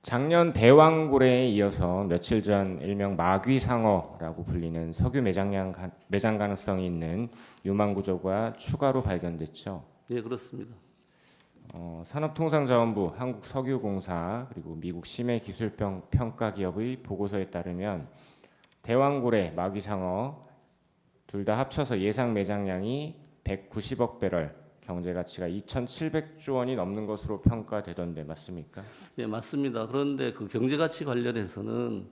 작년 대왕고래에 이어서 며칠 전 일명 마귀상어라고 불리는 석유 매장 가능성이 있는 유망 구조가 추가로 발견됐죠. 예, 그렇습니다. 산업통상자원부, 한국석유공사 그리고 미국 심해기술평가 기업의 보고서에 따르면 대왕고래, 마귀상어 둘 다 합쳐서 예상 매장량이 190억 배럴, 경제가치가 2,700조 원이 넘는 것으로 평가되던데 맞습니까? 예, 맞습니다. 그런데 그 경제가치 관련해서는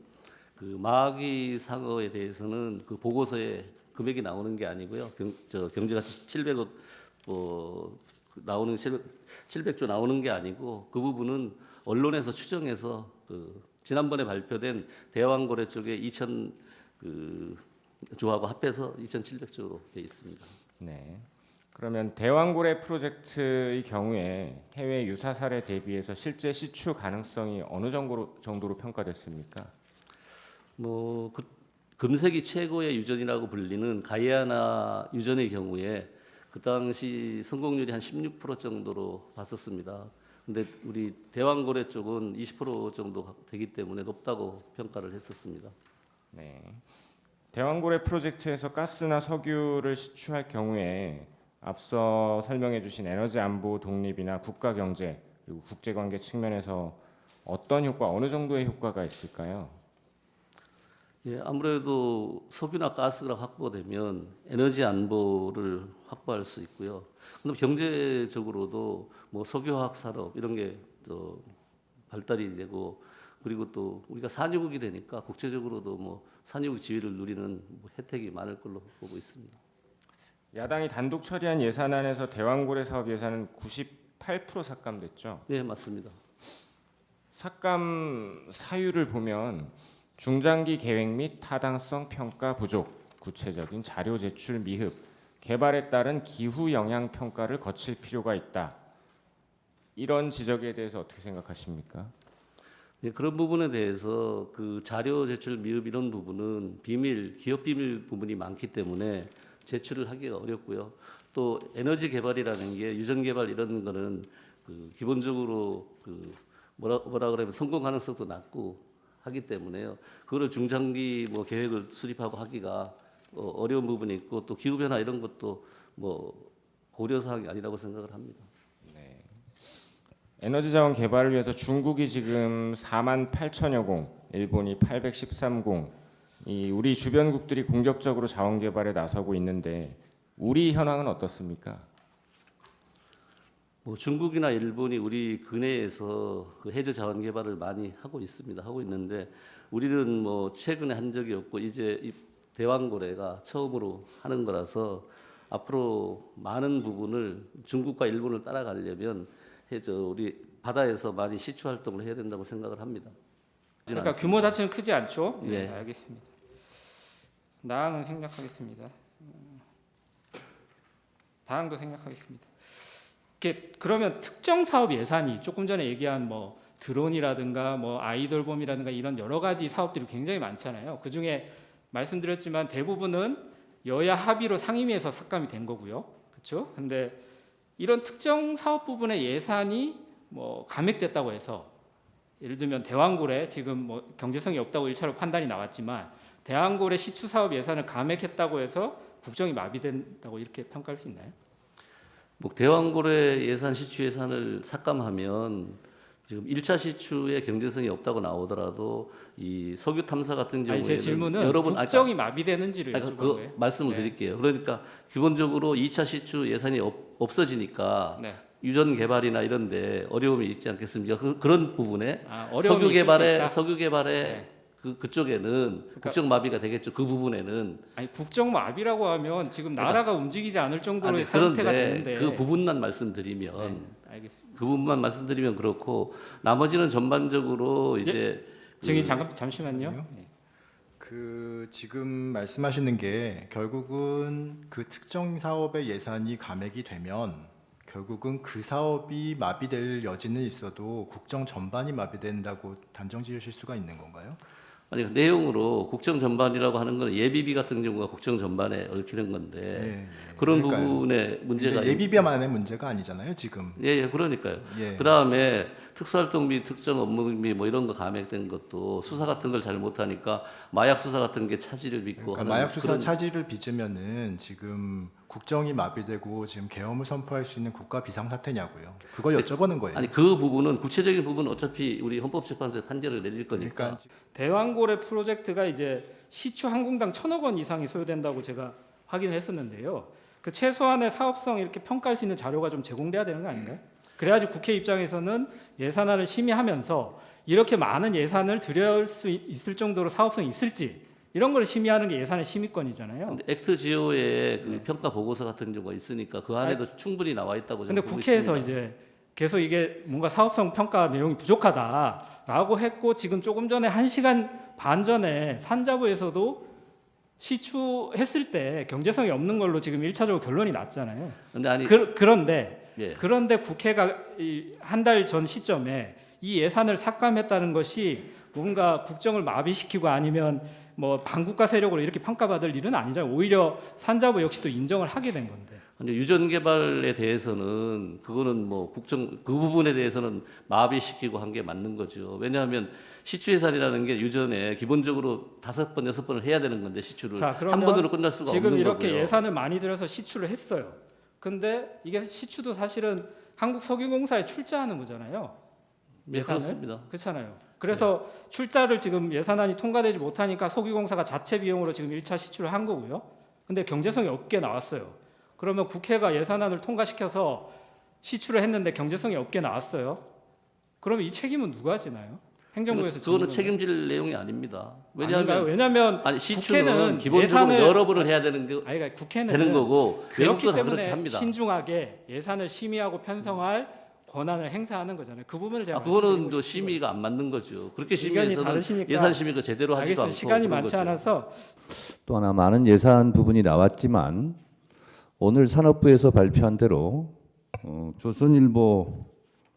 그 마귀 상어에 대해서는 그 보고서에 금액이 나오는 게 아니고요. 경제가치 700억 나오는 700조 나오는 게 아니고 그 부분은 언론에서 추정해서 그 지난번에 발표된 대왕거래 쪽에 2천 그 조하고 합해서 2,700조로 되어 있습니다. 네. 그러면 대왕고래 프로젝트의 경우에 해외 유사 사례 대비해서 실제 시추 가능성이 어느 정도로 평가됐습니까? 금색이 최고의 유전이라고 불리는 가이아나 유전의 경우에 그 당시 성공률이 한 16% 정도로 봤었습니다. 근데 우리 대왕고래 쪽은 20% 정도 되기 때문에 높다고 평가를 했었습니다. 네. 대왕고래 프로젝트에서 가스나 석유를 시추할 경우에 앞서 설명해 주신 에너지 안보 독립이나 국가 경제 그리고 국제 관계 측면에서 어떤 효과, 어느 정도의 효과가 있을까요? 예, 아무래도 석유나 가스가 확보되면 에너지 안보를 확보할 수 있고요. 그럼 경제적으로도 뭐 석유화학 산업 이런 게 또 발달이 되고 그리고 또 우리가 산유국이 되니까 국제적으로도 뭐 산유국 지위를 누리는 뭐 혜택이 많을 걸로 보고 있습니다. 야당이 단독 처리한 예산안에서 대왕고래 사업 예산은 98% 삭감됐죠. 네, 맞습니다. 삭감 사유를 보면 중장기 계획 및 타당성 평가 부족, 구체적인 자료 제출 미흡, 개발에 따른 기후 영향 평가를 거칠 필요가 있다. 이런 지적에 대해서 어떻게 생각하십니까? 네, 그런 부분에 대해서 그 자료 제출 미흡 이런 부분은 비밀, 기업 비밀 부분이 많기 때문에 제출을 하기가 어렵고요. 또 에너지 개발이라는 게 유전 개발 이런 거는 그 기본적으로 그 뭐라 그러면 성공 가능성도 낮고 하기 때문에요. 그거를 중장기 뭐 계획을 수립하고 하기가 어려운 부분이 있고 또 기후 변화 이런 것도 뭐 고려 사항이 아니라고 생각을 합니다. 에너지 자원 개발을 위해서 중국이 지금 48,000여 공, 일본이 813공, 우리 주변국들이 공격적으로 자원 개발에 나서고 있는데 우리 현황은 어떻습니까? 뭐 중국이나 일본이 우리 근해에서 그 해저 자원 개발을 많이 하고 있습니다. 하고 있는데 우리는 뭐 최근에 한 적이 없고 이제 이 대왕고래가 처음으로 하는 거라서 앞으로 많은 부분을 중국과 일본을 따라가려면 해저 우리 바다에서 많이 시추 활동을 해야 된다고 생각을 합니다. 그러니까 규모 자체는 크지 않죠? 네. 알겠습니다. 다음은 생각하겠습니다. 다음도 생각하겠습니다. 그러면 특정 사업 예산이 조금 전에 얘기한 뭐 드론이라든가 뭐 아이돌봄이라든가 이런 여러 가지 사업들이 굉장히 많잖아요. 그 중에 말씀드렸지만 대부분은 여야 합의로 상임위에서 삭감이 된 거고요. 그렇죠? 근데 이런 특정 사업 부분의 예산이 뭐 감액됐다고 해서 예를 들면 대왕고래 지금 뭐 경제성이 없다고 1차로 판단이 나왔지만 대왕고래 시추 사업 예산을 감액했다고 해서 국정이 마비된다고 이렇게 평가할 수 있나요? 뭐 대왕고래 예산 시추 예산을 삭감하면 지금 1차 시추에 경제성이 없다고 나오더라도 이 석유 탐사 같은 경우에는 제 질문은 여러분 국정이 마비되는지를 여쭤본 그 거예요. 말씀을 드릴게요. 그러니까 기본적으로 2차 시추 예산이 없어지니까 네. 유전 개발이나 이런데 어려움이 있지 않겠습니까? 그런 부분에 어려움이 있을 수 있다? 석유 개발에 네. 그쪽에는 국정 마비가 되겠죠. 그 부분에는 아니 국정 마비라고 하면 지금 나라가 움직이지 않을 정도의 그런데 상태가 되는데 그 부분만 말씀드리면 알겠습니다. 그 부분만 말씀드리면 그렇고 나머지는 전반적으로 이제 증인 잠시만요. 네. 그 지금 말씀하시는 게 결국은 그 특정 사업의 예산이 감액이 되면 결국은 그 사업이 마비될 여지는 있어도 국정 전반이 마비된다고 단정 지으실 수가 있는 건가요? 아니 내용으로 국정 전반이라고 하는 건 예비비 같은 경우가 국정 전반에 얽히는 건데 예, 예. 그런 그러니까요. 부분에 문제가 이제 예비비만의 문제가 아니잖아요, 지금. 예, 그러니까요. 예. 그 다음에 특수활동비, 특정 업무비 뭐 이런 거 감액된 것도 수사 같은 걸 잘 못하니까 마약 수사 같은 게 차질을 빚고 그러니까 하는 마약 수사 그런 차질을 빚으면은 지금 국정이 마비되고 지금 계엄을 선포할 수 있는 국가 비상사태냐고요. 그걸 여쭤보는 거예요. 아니 그 부분은 구체적인 부분은 어차피 우리 헌법재판소에 판결을 내릴 거니까. 그러니까 대왕고래 프로젝트가 이제 시추 항공당 1,000억 원 이상이 소요된다고 제가 확인을 했었는데요. 그 최소한의 사업성 이렇게 평가할 수 있는 자료가 좀 제공돼야 되는 거 아닌가요? 그래야지 국회 입장에서는 예산안을 심의하면서 이렇게 많은 예산을 들여올 수 있을 정도로 사업성이 있을지 이런 걸 심의하는 게 예산의 심의권이잖아요. 근데 액트 지오에 그 평가 보고서 같은 경우가 있으니까 그 안에도 충분히 나와 있다고 저는 근데 보고 국회에서 있습니다. 이제 계속 이게 뭔가 사업성 평가 내용이 부족하다라고 했고 지금 조금 전에 1시간 반 전에 산자부에서도 시추했을 때 경제성이 없는 걸로 지금 1차적으로 결론이 났잖아요. 근데 아니 그런데 예. 국회가 한 달 전 시점에 이 예산을 삭감했다는 것이 뭔가 국정을 마비시키고 아니면 뭐 반국가 세력으로 이렇게 평가받을 일은 아니잖아요. 오히려 산자부 역시도 인정을 하게 된 건데. 근데 유전 개발에 대해서는 그거는 뭐 국정 그 부분에 대해서는 마비시키고 한 게 맞는 거죠. 왜냐하면 시추 예산이라는 게 유전에 기본적으로 5번, 6번을 해야 되는 건데 시추를 자, 한 그러면 번으로 끝날 수가 지금 없는 이렇게 거고요. 예산을 많이 들여서 시추를 했어요. 근데 이게 시추도 사실은 한국석유공사에 출자하는 거잖아요. 네, 예산을. 그렇습니다. 그렇잖아요. 그래서 출자를 지금 예산안이 통과되지 못하니까 석유공사가 자체 비용으로 지금 1차 시추를 한 거고요. 근데 경제성이 없게 나왔어요. 그러면 국회가 예산안을 통과시켜서 시추를 했는데 경제성이 없게 나왔어요. 그러면 이 책임은 누가 지나요? 행정부에서 그거는 지는 건가요? 책임질 내용이 아닙니다. 아닌가요? 왜냐하면 왜냐하면 아니 시추는 국회는 기본적으로 예산을- 여러 번을 해야 되는 게 아니, 그러니까 국회는 되는 거고 그렇기 외국도 다 그렇게 때문에 합니다. 신중하게 예산을 심의하고 편성할 권한을 행사하는 거잖아요. 그 부분을 제가 그거는 말씀드리고 또 싶은 심의가 안 맞는 거죠. 그렇게 의견이 심의해서는 다르시니까 예산 심의가 제대로 하지도 알겠습니다. 않고 시간이 그런 많지 거죠. 않아서 또 하나 많은 예산 부분이 나왔지만 오늘 산업부에서 발표한 대로 조선일보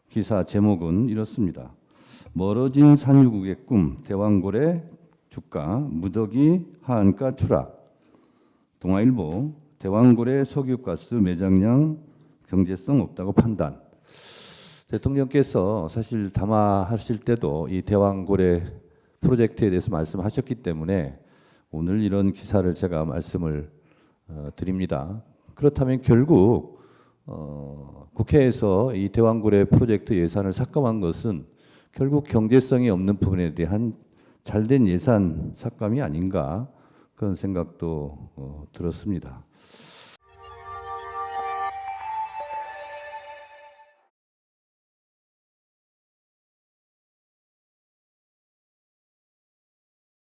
기사 제목은 이렇습니다. 멀어진 산유국의 꿈 대왕고래 주가 무더기 하한가 추락. 동아일보 대왕고래 석유가스 매장량 경제성 없다고 판단. 대통령께서 사실 담화하실 때도 이 대왕고래 프로젝트에 대해서 말씀하셨기 때문에 오늘 이런 기사를 제가 말씀을 드립니다. 그렇다면 결국 국회에서 이 대왕고래 프로젝트 예산을 삭감한 것은 결국 경제성이 없는 부분에 대한 잘된 예산 삭감이 아닌가 그런 생각도 들었습니다.